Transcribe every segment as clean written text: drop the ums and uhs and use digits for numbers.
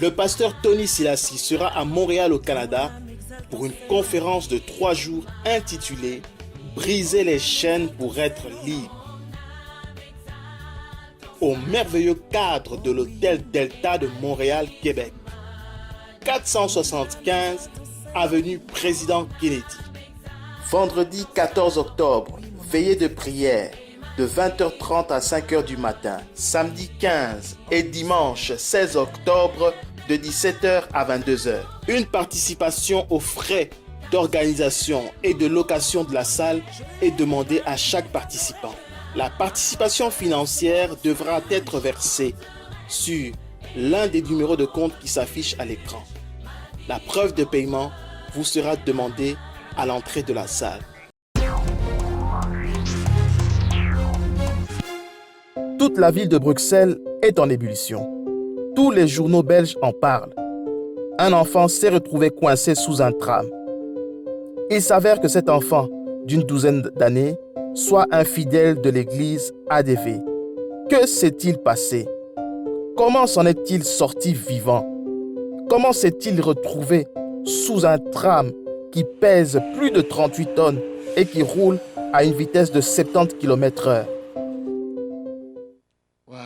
Le pasteur Tony Silassi sera à Montréal au Canada pour une conférence de 3 jours intitulée « Briser les chaînes pour être libre » au merveilleux cadre de l'hôtel Delta de Montréal, Québec. 475 avenue Président Kennedy. Vendredi 14 octobre, veillée de prière de 20h30 à 5h du matin. Samedi 15 et dimanche 16 octobre de 17h à 22h. Une participation aux frais d'organisation et de location de la salle est demandée à chaque participant. La participation financière devra être versée sur l'un des numéros de compte qui s'affiche à l'écran. La preuve de paiement vous sera demandée à l'entrée de la salle. Toute la ville de Bruxelles est en ébullition. Tous les journaux belges en parlent. Un enfant s'est retrouvé coincé sous un tram. Il s'avère que cet enfant, d'une douzaine d'années, soit un fidèle de l'église ADV. Que s'est-il passé? Comment s'en est-il sorti vivant? Comment s'est-il retrouvé sous un tram qui pèse plus de 38 tonnes et qui roule à une vitesse de 70 km/h? Wow.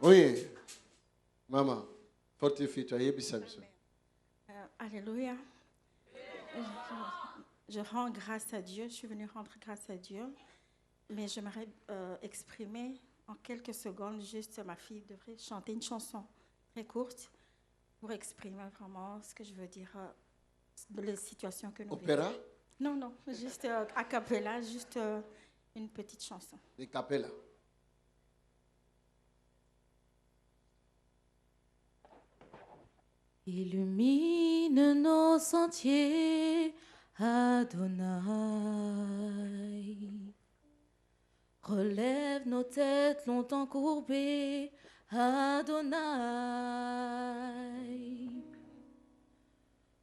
Oui, maman, fortifie-toi, Alléluia. Je rends grâce à Dieu. Je suis venue rendre grâce à Dieu. Mais j'aimerais exprimer en quelques secondes, juste ma fille devrait chanter une chanson très courte pour exprimer vraiment ce que je veux dire de la situation que nous Opéra? vivons. Non, juste a cappella, juste une petite chanson. Des capella. Illumine nos sentiers, Adonai. Relève nos têtes longtemps courbées, Adonai.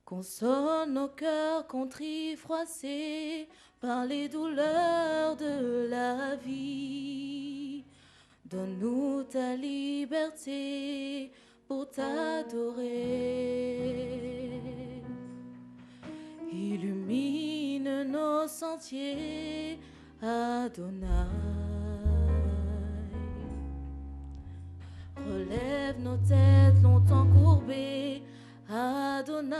Console nos cœurs contrits, froissés par les douleurs de la vie. Donne-nous ta liberté pour t'adorer. Illumine nos sentiers, Adonai. Relève nos têtes longtemps courbées, Adonai.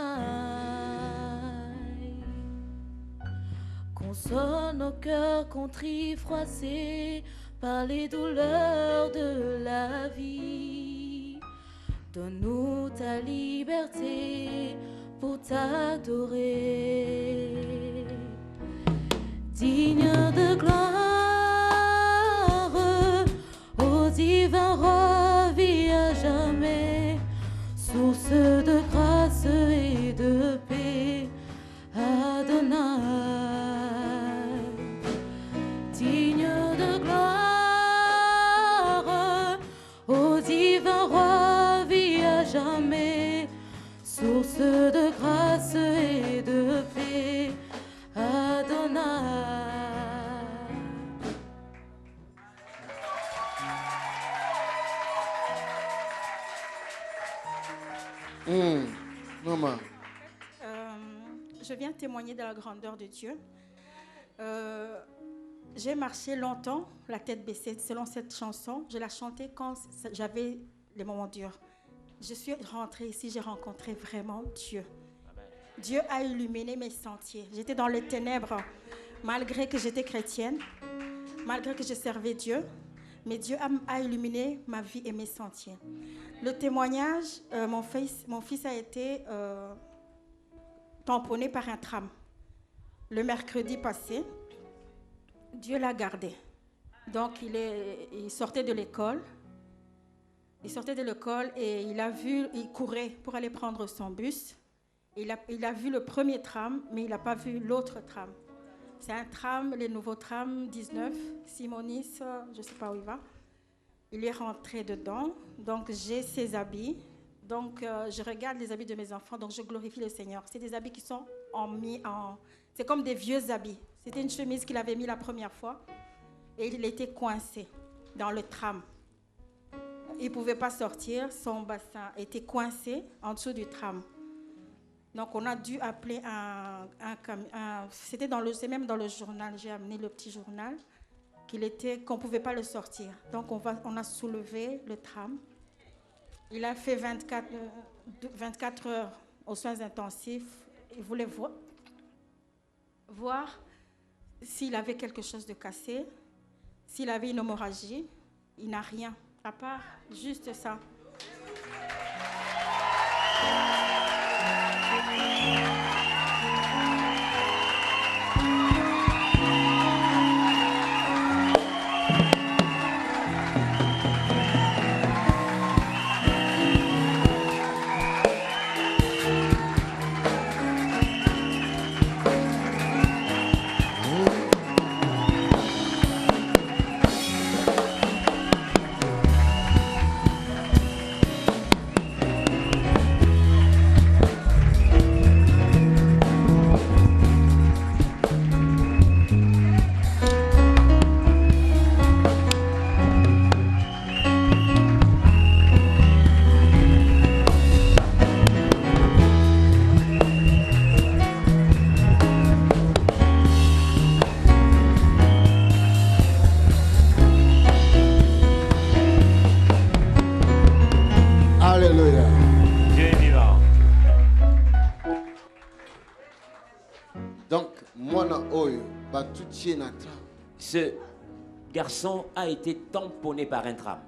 Console nos cœurs contrits, froissés par les douleurs de la vie. Donne-nous ta liberté pour t'adorer. Digne de gloire, ô divin roi, vis à jamais, source de grâce et de paix, Adonai. Digne de gloire, ô divin roi, vis à jamais, source de grâce et de paix, Adonai. Maman. Je viens témoigner de la grandeur de Dieu. J'ai marché longtemps, la tête baissée, selon cette chanson. Je la chantais quand j'avais les moments durs. Je suis rentrée ici, j'ai rencontré vraiment Dieu. Dieu a illuminé mes sentiers. J'étais dans les ténèbres, malgré que j'étais chrétienne, malgré que je servais Dieu. Mais Dieu a illuminé ma vie et mes sentiers. Le témoignage, mon fils a été tamponné par un tram. Le mercredi passé, Dieu l'a gardé. Donc, il sortait de l'école. Il sortait de l'école et il courait pour aller prendre son bus. Il a vu le premier tram, mais il n'a pas vu l'autre tram. C'est un tram, les nouveaux trams 19, Simonis, je ne sais pas où il va. Il est rentré dedans, donc j'ai ses habits Donc, je regarde les habits de mes enfants, donc je glorifie le Seigneur. C'est des habits qui sont c'est comme des vieux habits. C'était une chemise qu'il avait mis la première fois et il était coincé dans le tram. Il ne pouvait pas sortir, son bassin était coincé en dessous du tram. Donc, on a dû appeler c'est même dans le journal, j'ai amené le petit journal, qu'on ne pouvait pas le sortir. Donc, on a soulevé le tram. Il a fait 24 heures aux soins intensifs. Il voulait voir s'il avait quelque chose de cassé, s'il avait une hémorragie. Il n'a rien, à part juste ça. Ce garçon a été tamponné par un tram.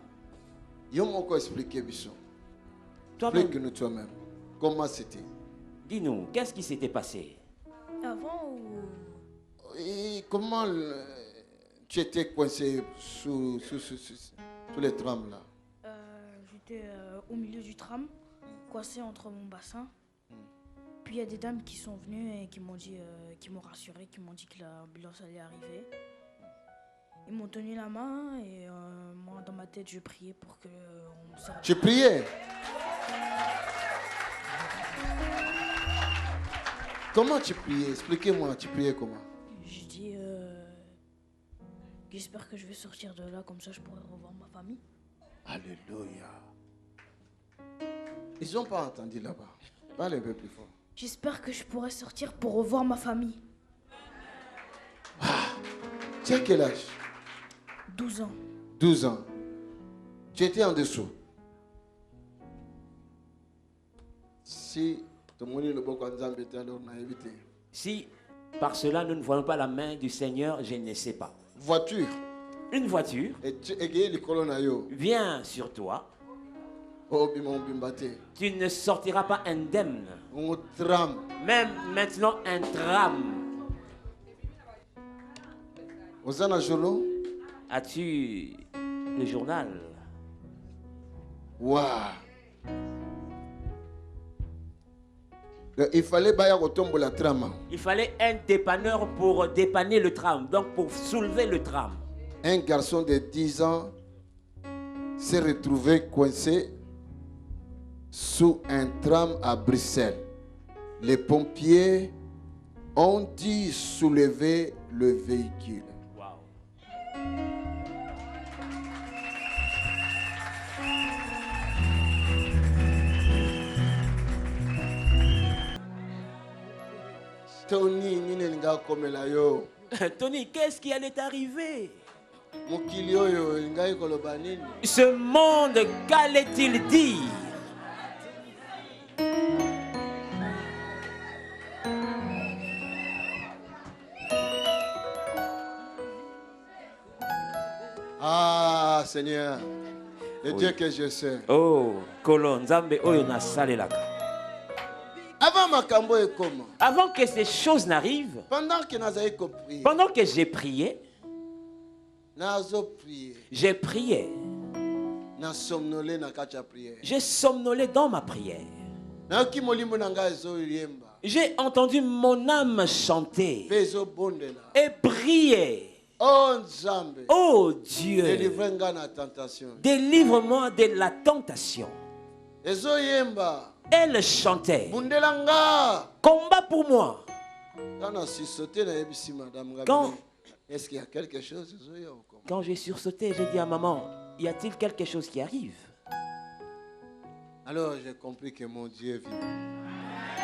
Explique-nous toi-même. Comment c'était? Dis-nous, qu'est-ce qui s'était passé? Avant ou... Et comment tu étais coincé sous les trams là? J'étais au milieu du tram, coincé entre mon bassin. Puis il y a des dames qui sont venues et qui m'ont rassuré, qui m'ont dit que l'ambulance allait arriver. Ils m'ont tenu la main et moi dans ma tête je priais pour que on me sorte. Tu priais? Comment tu priais? Expliquez-moi, tu priais comment? Je dis j'espère que je vais sortir de là, comme ça je pourrai revoir ma famille. Alléluia. Ils n'ont pas entendu là-bas. Parle un peu plus fort. J'espère que je pourrai sortir pour revoir ma famille. Ah, tu as quel âge? 12 ans. 12 ans. Tu étais en dessous. Si par cela nous ne voyons pas la main du Seigneur, je ne sais pas. Voiture. Une voiture vient sur toi. Tu ne sortiras pas indemne. Même maintenant un tram. As-tu le journal? Wow. Il fallait un dépanneur pour dépanner le tram, donc pour soulever le tram. Un garçon de 10 ans s'est retrouvé coincé sous un tram à Bruxelles. Les pompiers ont dû soulever le véhicule. Wow. Tony, qu'est-ce qui allait t'arriver? Ce monde, qu'allait-il dire? Ah, Seigneur, le Dieu que je sais. Oh, Kolon, Nzambe, oyo na salelaka. Avant que ces choses n'arrivent, pendant que j'ai prié, j'ai prié. J'ai somnolé dans ma prière. J'ai entendu mon âme chanter et prier. Oh Dieu, délivre-moi de la tentation. Ezoyemba. Elle chantait. Bundelanga. Combat pour moi. Quand est-ce qu'il y a quelque chose? Quand j'ai sursauté, j'ai dit à maman, y a-t-il quelque chose qui arrive? Alors j'ai compris que mon Dieu vit.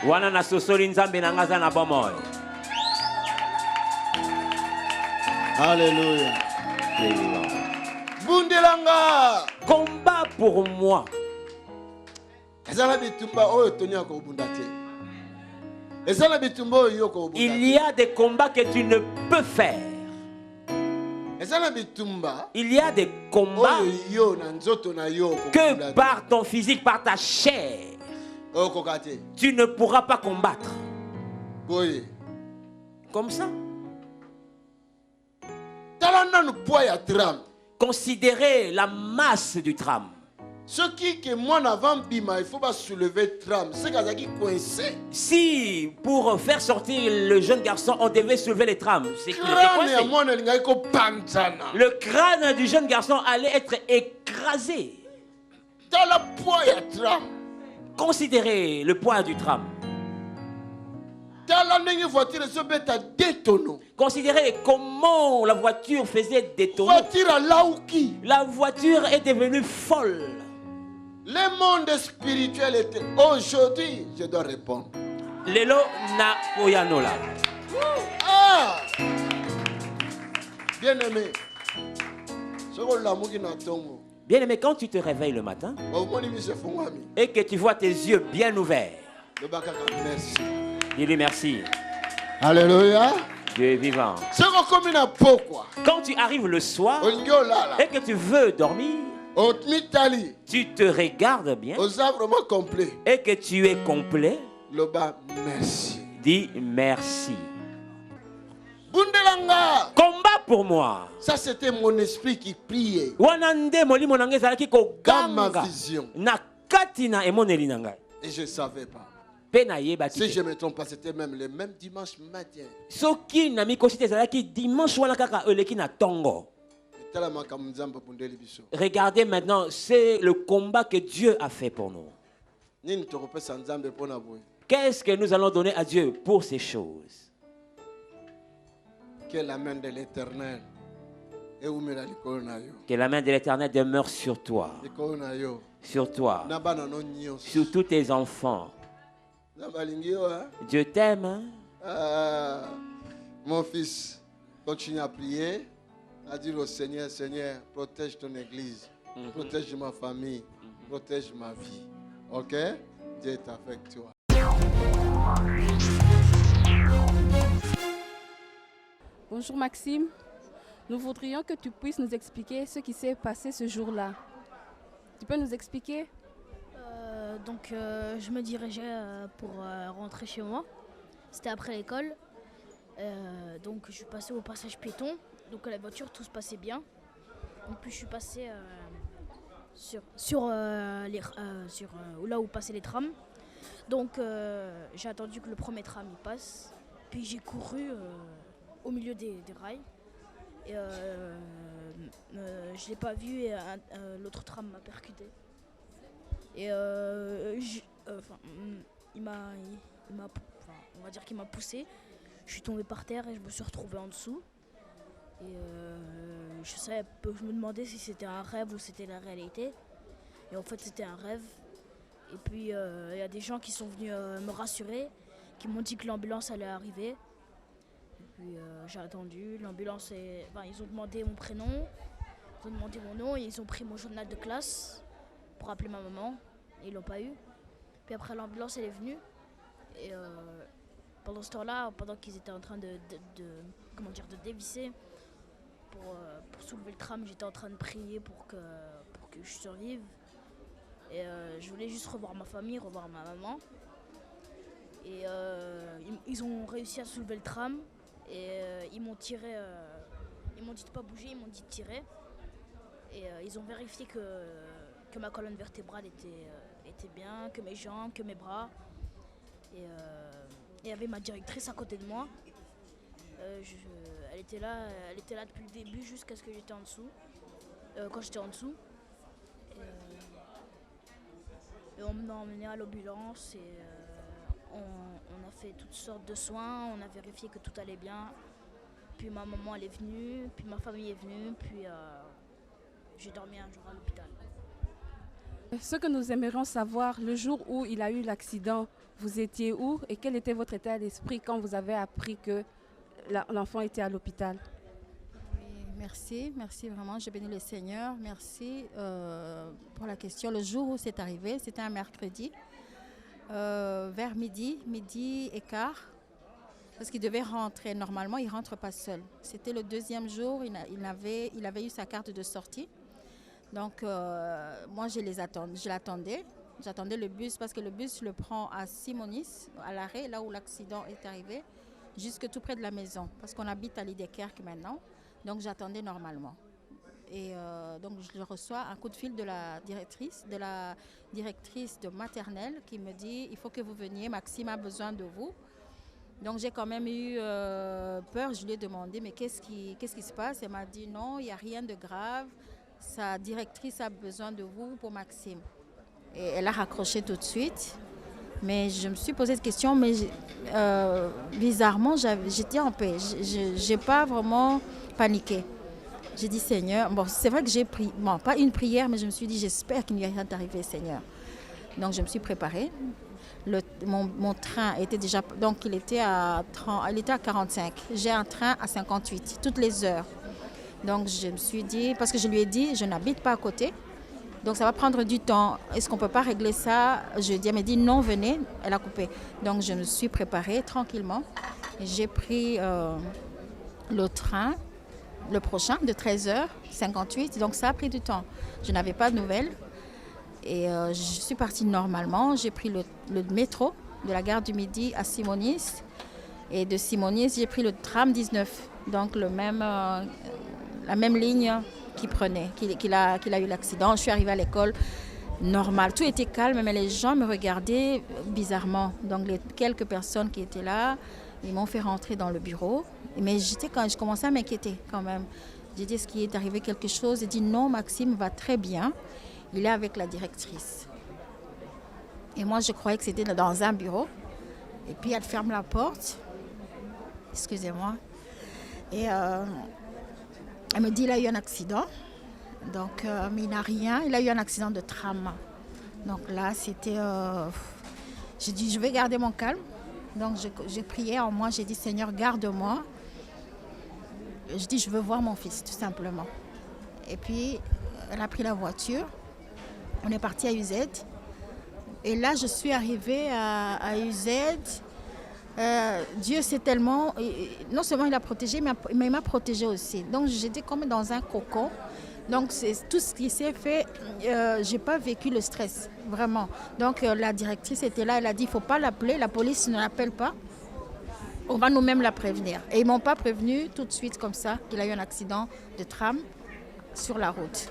Wana na sosoli nzambe na ngaza na bomoy. Alléluia. Bundelanga. Combat pour moi. Il y a des combats que tu ne peux faire. Il y a des combats que par ton physique, par ta chair, tu ne pourras pas combattre. Comme ça. Considérez la masse du tram. Ce qui que moi n'avant bima, il faut pas soulever tram. C'est qu'à qui coincé. Si pour faire sortir le jeune garçon, on devait soulever les trams, c'est qu'il était coincé. Le crâne du jeune garçon allait être écrasé. Considérez le poids du tram. Considérez comment la voiture faisait détonner. La voiture est devenue folle. Le monde spirituel était aujourd'hui, je dois répondre. Lelo na oyanola. Ah! Bien-aimé. Bien-aimé, quand tu te réveilles le matin et que tu vois tes yeux bien ouverts, dis-lui merci. Alléluia. Dieu est vivant. Quand tu arrives le soir et que tu veux dormir, tu te regardes bien et que tu es complet, dis merci. Combat pour moi. Ça c'était mon esprit qui priait. Dans ma vision. Et je ne savais pas. Si je ne me trompe pas, c'était même le même dimanche matin. Regardez maintenant, c'est le combat que Dieu a fait pour nous. Qu'est-ce que nous allons donner à Dieu pour ces choses? Que la main de l'Éternel demeure sur toi. Sur toi. Sur tous tes enfants. Dieu t'aime. Hein? Mon fils, continue à prier, à dire au Seigneur, Seigneur, protège ton église, protège ma famille, protège ma vie. Ok? Dieu est avec toi. Bonjour Maxime, nous voudrions que tu puisses nous expliquer ce qui s'est passé ce jour-là. Tu peux nous expliquer? Je me dirigeais pour rentrer chez moi. C'était après l'école. Donc je suis passé au passage piéton. Donc la voiture, tout se passait bien. Et puis je suis passé sur là où passaient les trams. Donc j'ai attendu que le premier tram il passe. Puis j'ai couru au milieu des rails. Et je ne l'ai pas vu et l'autre tram m'a percuté. Et on va dire qu'il m'a poussé. Je suis tombé par terre et je me suis retrouvé en dessous. Et je me demandais si c'était un rêve ou c'était la réalité. Et en fait c'était un rêve. Et puis il y a des gens qui sont venus me rassurer, qui m'ont dit que l'ambulance allait arriver. Et puis j'ai attendu, l'ambulance ils ont demandé mon prénom, ils ont demandé mon nom et ils ont pris mon journal de classe pour appeler ma maman. Et ils l'ont pas eu. Puis après l'ambulance elle est venue. Et pendant ce temps-là, pendant qu'ils étaient en train de dévisser pour soulever le tram, j'étais en train de prier pour que je survive. Et je voulais juste revoir ma famille, revoir ma maman. Et ils ont réussi à soulever le tram. Et ils m'ont tiré, ils m'ont dit de pas bouger, ils m'ont dit de tirer. Et ils ont vérifié que ma colonne vertébrale était bien, que mes jambes, que mes bras. Et il y avait ma directrice à côté de moi. Elle était là depuis le début jusqu'à ce que j'étais en dessous. Quand j'étais en dessous. Et on m'a emmené à l'ambulance et on a fait toutes sortes de soins, on a vérifié que tout allait bien. Puis ma maman elle est venue, puis ma famille est venue, puis j'ai dormi un jour à l'hôpital. Ce que nous aimerions savoir, le jour où il a eu l'accident, vous étiez où et quel était votre état d'esprit quand vous avez appris que l'enfant était à l'hôpital? Oui, merci vraiment, je bénis le Seigneur. Merci pour la question. Le jour où c'est arrivé, c'était un mercredi, vers midi et quart, parce qu'il devait rentrer. Normalement, il ne rentre pas seul. C'était le deuxième jour, il avait eu sa carte de sortie. Donc, moi, je l'attendais. J'attendais le bus parce que le bus le prend à Simonis, à l'arrêt, là où l'accident est arrivé, jusque tout près de la maison, parce qu'on habite à Liedekerk maintenant. Donc, j'attendais normalement. Et donc, je reçois un coup de fil de la directrice de maternelle qui me dit « Il faut que vous veniez, Maxime a besoin de vous ». Donc, j'ai quand même eu peur. Je lui ai demandé « Mais qu'est-ce qui se passe ?» Elle m'a dit « Non, il n'y a rien de grave. Sa directrice a besoin de vous pour Maxime ». Et elle a raccroché tout de suite. Mais je me suis posé cette question, mais bizarrement, j'étais en paix. Je n'ai pas vraiment paniqué. J'ai dit, Seigneur, bon, c'est vrai que j'ai prié, bon, pas une prière, mais je me suis dit, j'espère qu'il n'y a rien d'arrivé, Seigneur. Donc, je me suis préparée. Mon train était déjà, donc il était à 45. J'ai un train à 58, toutes les heures. Donc, je me suis dit, parce que je lui ai dit, je n'habite pas à côté. Donc, ça va prendre du temps. Est-ce qu'on ne peut pas régler ça? Elle m'a dit, non, venez. Elle a coupé. Donc, je me suis préparée tranquillement. J'ai pris le train, le prochain, de 13h58. Donc, ça a pris du temps. Je n'avais pas de nouvelles. Et je suis partie normalement. J'ai pris le métro de la gare du Midi à Simonis. Et de Simonis, j'ai pris le tram 19. Donc, la même ligne qu'il a eu l'accident. Je suis arrivée à l'école normale. Tout était calme, mais les gens me regardaient bizarrement. Donc, les quelques personnes qui étaient là, ils m'ont fait rentrer dans le bureau. Mais je commençais à m'inquiéter quand même. J'ai dit, est-ce qu'il est arrivé quelque chose? J'ai dit, non, Maxime va très bien. Il est avec la directrice. Et moi, je croyais que c'était dans un bureau. Et puis, elle ferme la porte. Excusez-moi. Et elle me dit, il a eu un accident. Donc, mais il n'a rien. Il a eu un accident de tram. Donc là, c'était... j'ai dit, je vais garder mon calme. Donc, j'ai prié en moi. J'ai dit, Seigneur, garde-moi. Je dis, je veux voir mon fils, tout simplement. Et puis, elle a pris la voiture. On est parti à UZ. Et là, je suis arrivée à UZ. Dieu s'est tellement... Non seulement il a protégé, mais il m'a protégée aussi. Donc, j'étais comme dans un cocon. Donc, c'est tout ce qui s'est fait. Je n'ai pas vécu le stress, vraiment. Donc, la directrice était là. Elle a dit, il ne faut pas l'appeler. La police ne l'appelle pas. On va nous-mêmes la prévenir. Et ils ne m'ont pas prévenu tout de suite comme ça qu'il a eu un accident de tram sur la route.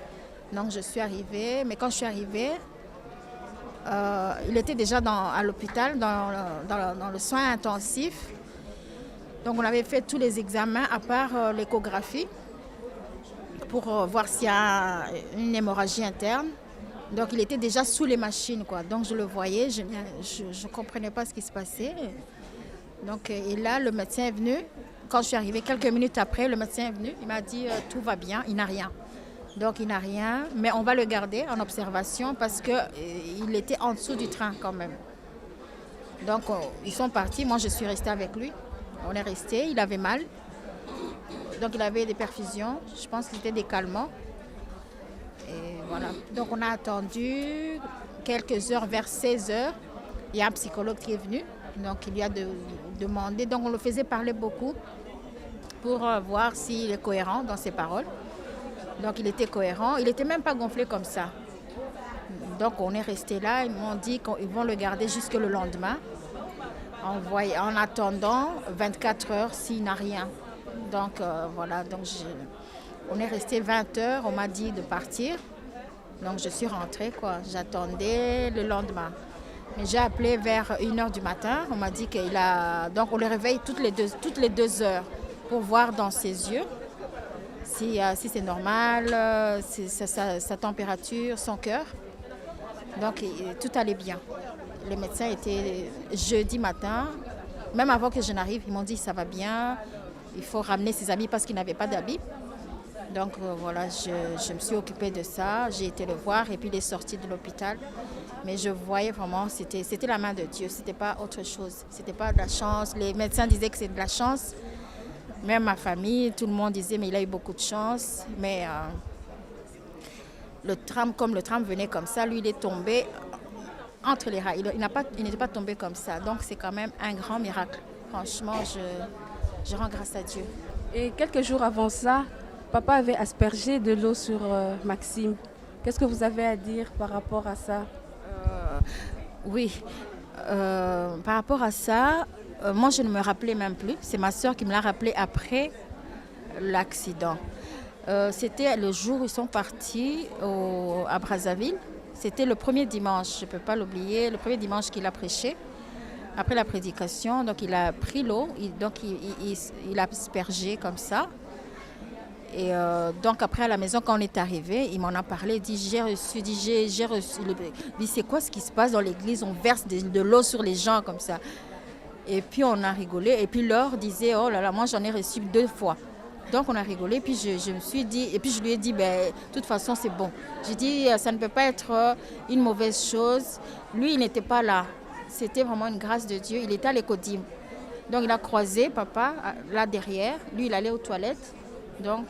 Donc, je suis arrivée. Mais quand je suis arrivée, il était déjà à l'hôpital, dans le soin intensif. Donc, on avait fait tous les examens, à part l'échographie, pour voir s'il y a une hémorragie interne. Donc, il était déjà sous les machines, quoi. Donc, je le voyais, je ne comprenais pas ce qui se passait. Donc, et là, le médecin est venu. Quand je suis arrivée, quelques minutes après, le médecin est venu. Il m'a dit, tout va bien, il n'a rien. Donc, il n'a rien, mais on va le garder en observation parce qu'il était en dessous du train quand même. Donc, ils sont partis. Moi, je suis restée avec lui. On est resté. Il avait mal. Donc, il avait des perfusions. Je pense que c'était des calmants. Et voilà. Donc, on a attendu quelques heures, vers 16 heures. Il y a un psychologue qui est venu. Donc, il lui a demandé. Donc, on le faisait parler beaucoup pour voir s'il est cohérent dans ses paroles. Donc, il était cohérent. Il n'était même pas gonflé comme ça. Donc, on est resté là. Ils m'ont dit qu'ils vont le garder jusque le lendemain en attendant 24 heures s'il n'a rien. Donc, voilà. Donc, on est resté 20 heures. On m'a dit de partir. Donc, je suis rentrée, quoi. J'attendais le lendemain. Mais j'ai appelé vers 1h du matin. On m'a dit qu'il a... Donc, on le réveille toutes les 2 heures pour voir dans ses yeux si c'est normal, sa température, son cœur. Donc tout allait bien. Les médecins étaient jeudi matin, même avant que je n'arrive, ils m'ont dit ça va bien, il faut ramener ses habits parce qu'il n'avait pas d'habits. Donc voilà, je me suis occupée de ça, j'ai été le voir et puis il est sorti de l'hôpital. Mais je voyais vraiment, c'était la main de Dieu, c'était pas autre chose, c'était pas de la chance. Les médecins disaient que c'est de la chance, même ma famille, tout le monde disait mais il a eu beaucoup de chance. Mais le tram venait comme ça, lui il est tombé entre les rails, il n'était pas tombé comme ça. Donc c'est quand même un grand miracle. Franchement, je rends grâce à Dieu. Et quelques jours avant ça, papa avait aspergé de l'eau sur Maxime. Qu'est-ce que vous avez à dire par rapport à ça? Oui, par rapport à ça, moi je ne me rappelais même plus. C'est ma soeur qui me l'a rappelé après l'accident. C'était le jour où ils sont partis à Brazzaville. C'était le premier dimanche, je ne peux pas l'oublier, le premier dimanche qu'il a prêché. Après la prédication, donc il a pris l'eau, il a aspergé comme ça. Et donc après à la maison, quand on est arrivé, il m'en a parlé, il dit j'ai reçu. Il dit c'est quoi ce qui se passe dans l'église, on verse de l'eau sur les gens comme ça. Et puis on a rigolé, et puis Laure disait oh là là, moi j'en ai reçu 2 fois. Donc on a rigolé, puis je me suis dit, et puis je lui ai dit, de toute façon c'est bon. J'ai dit, ça ne peut pas être une mauvaise chose. Lui, il n'était pas là. C'était vraiment une grâce de Dieu. Il était à l'Écodim. Donc il a croisé papa là derrière. Lui, il allait aux toilettes. Donc,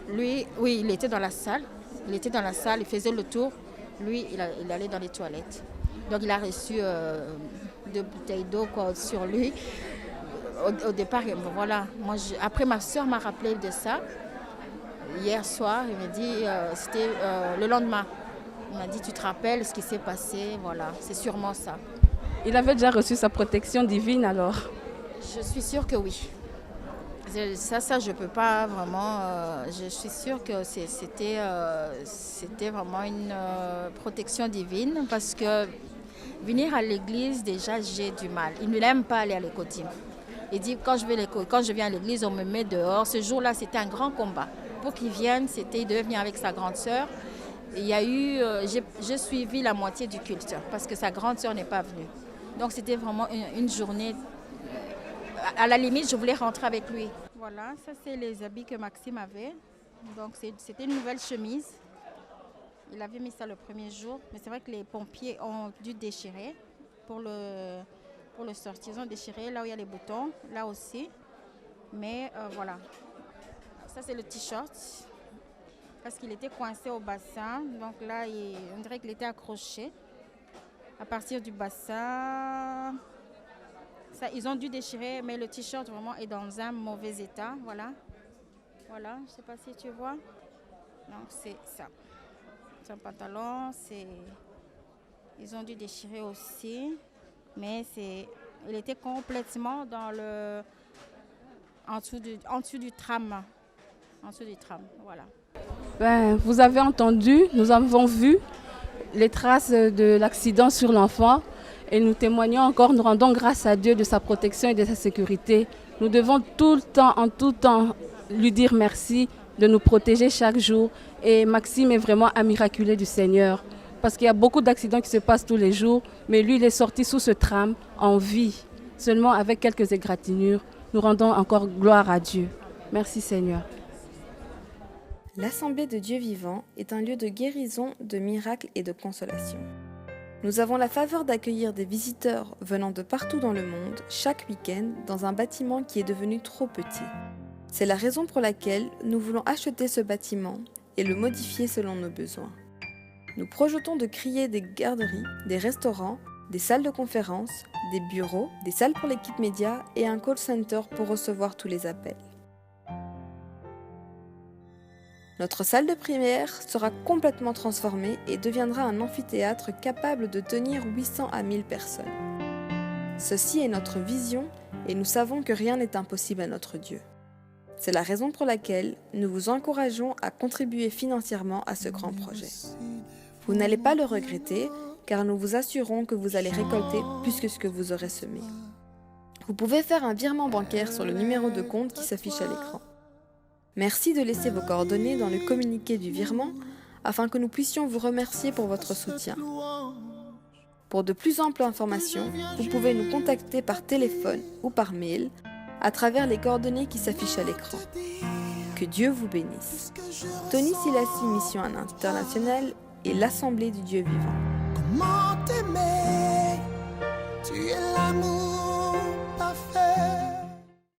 lui, oui, il était dans la salle. Il était dans la salle, il faisait le tour. Lui, il allait dans les toilettes. Donc il a reçu 2 bouteilles d'eau sur lui. Au départ, voilà. Après, ma soeur m'a rappelé de ça. Hier soir, il m'a dit, c'était le lendemain. Il m'a dit, tu te rappelles ce qui s'est passé? Voilà, c'est sûrement ça. Il avait déjà reçu sa protection divine alors? Je suis sûre que oui. Ça, je ne peux pas vraiment... je suis sûre que c'était vraiment une protection divine parce que venir à l'église, déjà, j'ai du mal. Il n'aime pas aller à l'Écodim. Il dit, quand je viens à l'église, on me met dehors. Ce jour-là, c'était un grand combat. Pour qu'il vienne, il devait venir avec sa grande sœur. Il y a eu, j'ai suivi la moitié du culte parce que sa grande sœur n'est pas venue. Donc c'était vraiment une journée, à la limite, je voulais rentrer avec lui. Voilà, ça c'est les habits que Maxime avait. Donc c'était une nouvelle chemise. Il avait mis ça le premier jour, mais c'est vrai que les pompiers ont dû déchirer pour le sortir. Ils ont déchiré là où il y a les boutons, là aussi. Mais voilà. Ça, c'est le t-shirt. Parce qu'il était coincé au bassin. Donc là, on dirait qu'il était accroché. À partir du bassin, ça, ils ont dû déchirer. Mais le t-shirt, vraiment, est dans un mauvais état. Voilà. Voilà, je ne sais pas si tu vois. Donc, c'est ça. C'est un pantalon. Ils ont dû déchirer aussi. Mais il était complètement en dessous du tram. En dessous du tram, voilà. Vous avez entendu, nous avons vu les traces de l'accident sur l'enfant et nous témoignons encore, nous rendons grâce à Dieu de sa protection et de sa sécurité. Nous devons tout le temps, en tout temps, lui dire merci de nous protéger chaque jour. Et Maxime est vraiment un miraculé du Seigneur. Parce qu'il y a beaucoup d'accidents qui se passent tous les jours, mais lui, il est sorti sous ce tram en vie, seulement avec quelques égratignures. Nous rendons encore gloire à Dieu. Merci Seigneur. L'Assemblée de Dieu vivant est un lieu de guérison, de miracles et de consolation. Nous avons la faveur d'accueillir des visiteurs venant de partout dans le monde chaque week-end dans un bâtiment qui est devenu trop petit. C'est la raison pour laquelle nous voulons acheter ce bâtiment et le modifier selon nos besoins. Nous projetons de créer des garderies, des restaurants, des salles de conférences, des bureaux, des salles pour l'équipe média et un call center pour recevoir tous les appels. Notre salle de prière sera complètement transformée et deviendra un amphithéâtre capable de tenir 800 à 1000 personnes. Ceci est notre vision et nous savons que rien n'est impossible à notre Dieu. C'est la raison pour laquelle nous vous encourageons à contribuer financièrement à ce grand projet. Vous n'allez pas le regretter car nous vous assurons que vous allez récolter plus que ce que vous aurez semé. Vous pouvez faire un virement bancaire sur le numéro de compte qui s'affiche à l'écran. Merci de laisser vos coordonnées dans le communiqué du virement afin que nous puissions vous remercier pour votre soutien. Pour de plus amples informations, vous pouvez nous contacter par téléphone ou par mail à travers les coordonnées qui s'affichent à l'écran. Que Dieu vous bénisse. Tony Silassi, Mission Internationale et l'Assemblée du Dieu vivant.